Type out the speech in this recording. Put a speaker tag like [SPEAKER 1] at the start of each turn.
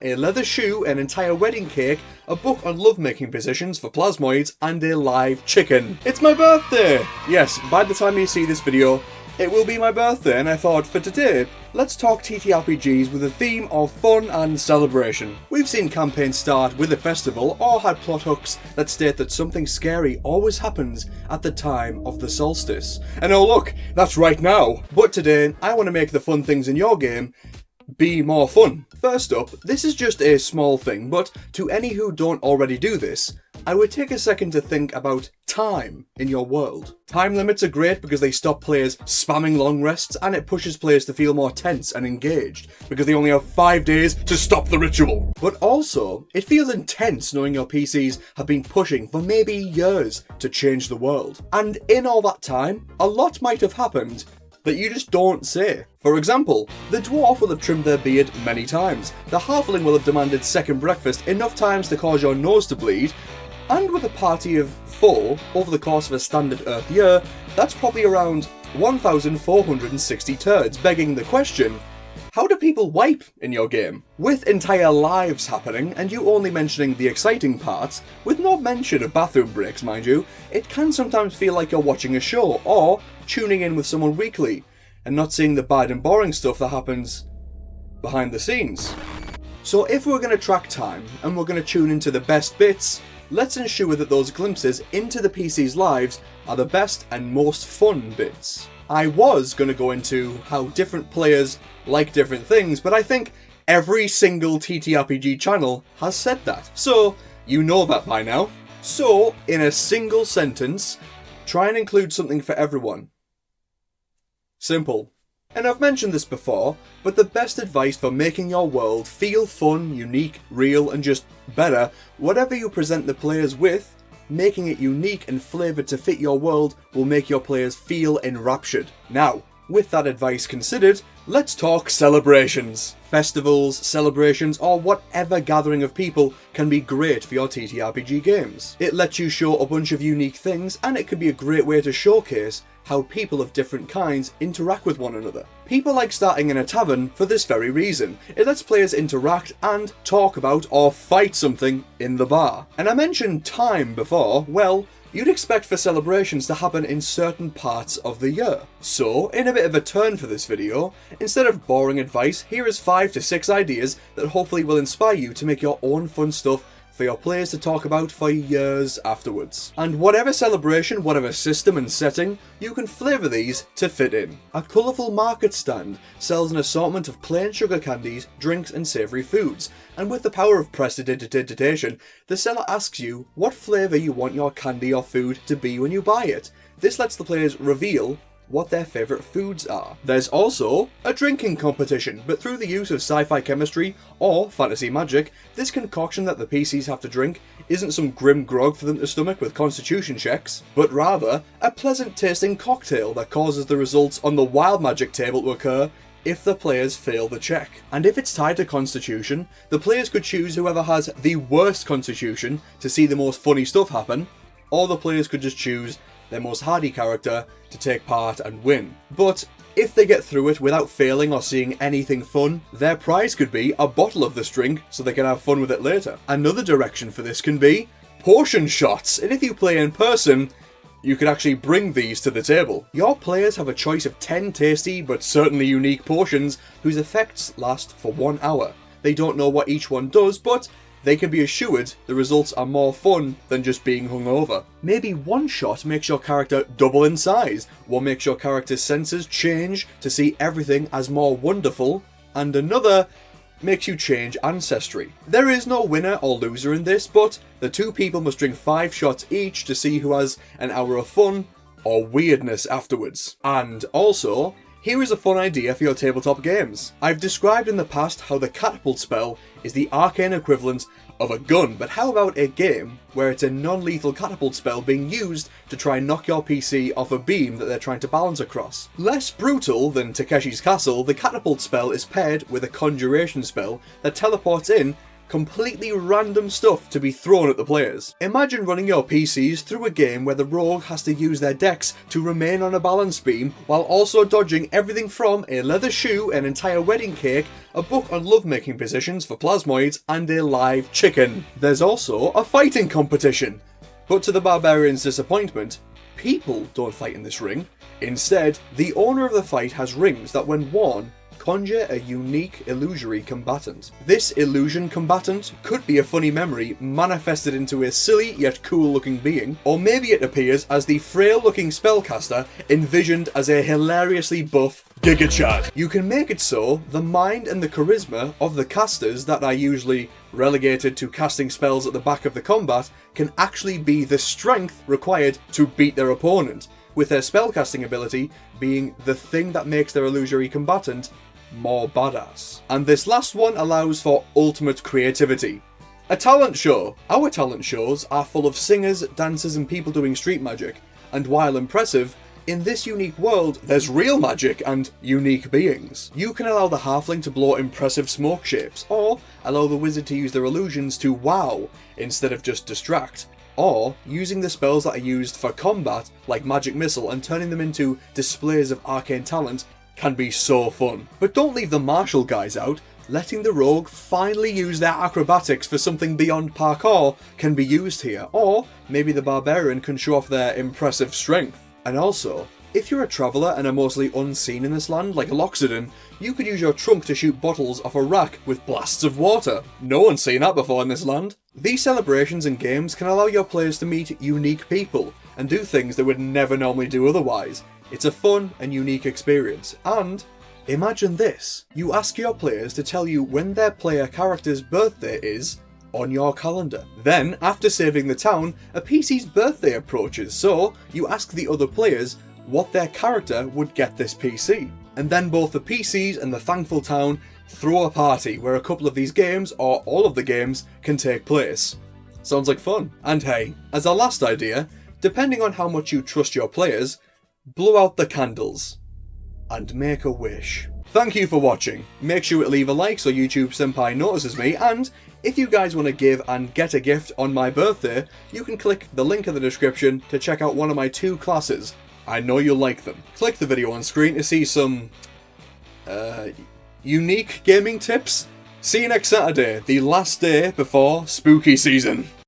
[SPEAKER 1] a leather shoe, an entire wedding cake, a book on lovemaking positions for plasmoids, and a live chicken. It's my birthday! Yes, by the time you see this video, it will be my birthday, and I thought, for today, let's talk TTRPGs with a theme of fun and celebration. We've seen campaigns start with a festival, or had plot hooks that state that something scary always happens at the time of the solstice. And oh look, that's right now! But today, I want to make the fun things in your game be more fun. First up, this is just a small thing, but to any who don't already do this, I would take a second to think about time in your world. Time limits are great because they stop players spamming long rests, and it pushes players to feel more tense and engaged because they only have 5 days to stop the ritual. But also, it feels intense knowing your PCs have been pushing for maybe years to change the world. And in all that time, a lot might have happened that you just don't say. For example, the dwarf will have trimmed their beard many times, the halfling will have demanded second breakfast enough times to cause your nose to bleed, and with a party of 4 over the course of a standard Earth year, that's probably around 1,460 turds, begging the question, how do people wipe in your game? With entire lives happening, and you only mentioning the exciting parts, with no mention of bathroom breaks mind you, it can sometimes feel like you're watching a show, or tuning in with someone weekly, and not seeing the bad and boring stuff that happens behind the scenes. So if we're going to track time, and we're going to tune into the best bits, let's ensure that those glimpses into the PC's lives are the best and most fun bits. I was going to go into how different players like different things, but I think every single TTRPG channel has said that. So, you know that by now. So, in a single sentence, try and include something for everyone. Simple. And I've mentioned this before, but the best advice for making your world feel fun, unique, real, and just better, whatever you present the players with, making it unique and flavoured to fit your world will make your players feel enraptured. Now, with that advice considered, let's talk celebrations. Festivals, celebrations, or whatever gathering of people can be great for your TTRPG games. It lets you show a bunch of unique things, and it can be a great way to showcase how people of different kinds interact with one another. People like starting in a tavern for this very reason. It lets players interact and talk about or fight something in the bar. And I mentioned time before, well, you'd expect for celebrations to happen in certain parts of the year. So, in a bit of a turn for this video, instead of boring advice, here is 5 to 6 ideas that hopefully will inspire you to make your own fun stuff for your players to talk about for years afterwards. And whatever celebration, whatever system and setting, you can flavour these to fit in. A colourful market stand sells an assortment of plain sugar candies, drinks and savoury foods, and with the power of prestidigitation, the seller asks you what flavour you want your candy or food to be when you buy it. This lets the players reveal what their favourite foods are. There's also a drinking competition, but through the use of sci-fi chemistry or fantasy magic, this concoction that the PCs have to drink isn't some grim grog for them to stomach with constitution checks, but rather a pleasant tasting cocktail that causes the results on the wild magic table to occur if the players fail the check. And if it's tied to constitution, the players could choose whoever has the worst constitution to see the most funny stuff happen, or the players could just choose their most hardy character to take part and win. But if they get through it without failing or seeing anything fun, their prize could be a bottle of this drink so they can have fun with it later. Another direction for this can be portion shots, and if you play in person, you could actually bring these to the table. Your players have a choice of 10 tasty but certainly unique potions whose effects last for 1 hour. They don't know what each one does, but they can be assured the results are more fun than just being hungover. Maybe one shot makes your character double in size, one makes your character's senses change to see everything as more wonderful, and another makes you change ancestry. There is no winner or loser in this, but the 2 people must drink 5 shots each to see who has an hour of fun or weirdness afterwards. And also, here is a fun idea for your tabletop games. I've described in the past how the catapult spell is the arcane equivalent of a gun, but how about a game where it's a non-lethal catapult spell being used to try and knock your PC off a beam that they're trying to balance across? Less brutal than Takeshi's castle, the catapult spell is paired with a conjuration spell that teleports in, completely random stuff to be thrown at the players. Imagine running your PCs through a game where the rogue has to use their dex to remain on a balance beam while also dodging everything from a leather shoe, an entire wedding cake, a book on lovemaking positions for plasmoids, and a live chicken. There's also a fighting competition. But to the barbarian's disappointment, people don't fight in this ring. Instead, the owner of the fight has rings that when worn, conjure a unique illusory combatant. This illusion combatant could be a funny memory manifested into a silly yet cool looking being, or maybe it appears as the frail looking spellcaster envisioned as a hilariously buff Giga Chad. You can make it so the mind and the charisma of the casters that are usually relegated to casting spells at the back of the combat can actually be the strength required to beat their opponent, with their spellcasting ability being the thing that makes their illusory combatant more badass. And this last one allows for ultimate creativity. A talent show. Our talent shows are full of singers, dancers, and people doing street magic, and while impressive, in this unique world, there's real magic and unique beings. You can allow the halfling to blow impressive smoke shapes, or allow the wizard to use their illusions to wow instead of just distract, or using the spells that are used for combat, like magic missile, and turning them into displays of arcane talent can be so fun. But don't leave the martial guys out. Letting the rogue finally use their acrobatics for something beyond parkour can be used here, or maybe the barbarian can show off their impressive strength. And also, if you're a traveller and are mostly unseen in this land, like a Loxodon, you could use your trunk to shoot bottles off a rack with blasts of water. No one's seen that before in this land. These celebrations and games can allow your players to meet unique people and do things they would never normally do otherwise. It's a fun and unique experience. And imagine this. You ask your players to tell you when their player character's birthday is on your calendar. Then, after saving the town, a PC's birthday approaches, so you ask the other players what their character would get this PC. And then both the PCs and the thankful town throw a party where a couple of these games, or all of the games, can take place. Sounds like fun. And hey, as a last idea, depending on how much you trust your players, blow out the candles and make a wish. Thank you for watching. Make sure to leave a like so YouTube Senpai notices me, and if you guys want to give and get a gift on my birthday, you can click the link in the description to check out one of my 2 classes. I know you'll like them. Click the video on screen to see some unique gaming tips. See you next Saturday, the last day before spooky season.